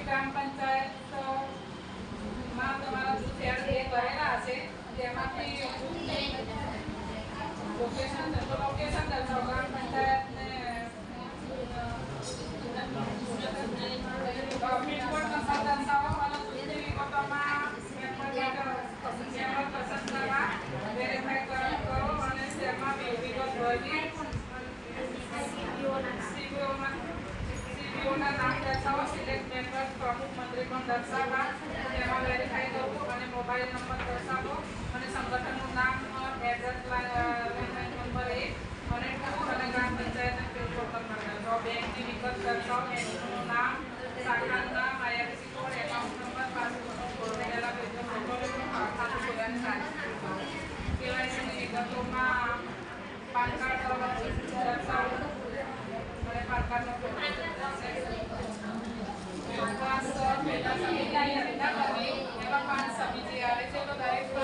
ગ્રામ પંચાયત માં તમારા જે શેર એ ભરેલા હશે તેમાંથી લોકેશન દર્શાવો ગ્રામ પંચાયત ને પિનકોડ નંબર દર્શાવો અને સૂચિ વિગતોમાં મેમ્બર પસંદ કરવા વેરીફાઈ કરો અને તેમાં વિગત ભરવી સીપીઓના નામ દર્શાવો સિલેક્ટ મેમ્બર્સ પ્રમુખ મંત્રી પણ દર્શાવવા તેમાં વેરીફાઈ કરવું અને મોબાઈલ નંબર દર્શાવો અને સંગઠનનું નામ એડ્રેસ નંબર 1 અને 2 અને ગ્રામ પંચાયતના પિનકોડ નંબર દર્શાવો બેંકની વિગત દર્શાવો બેંકનું નામ શાખાનું નામ આઈએફએસસી કોડ એકાઉન્ટ નંબર પાસબુકનો ફોટો પહેલા પેજનો ફોટો ખાતું ખોલવાની તારીખ કેવાયસીની વિગતોમાં પાન કાર્ડ દર્શાવો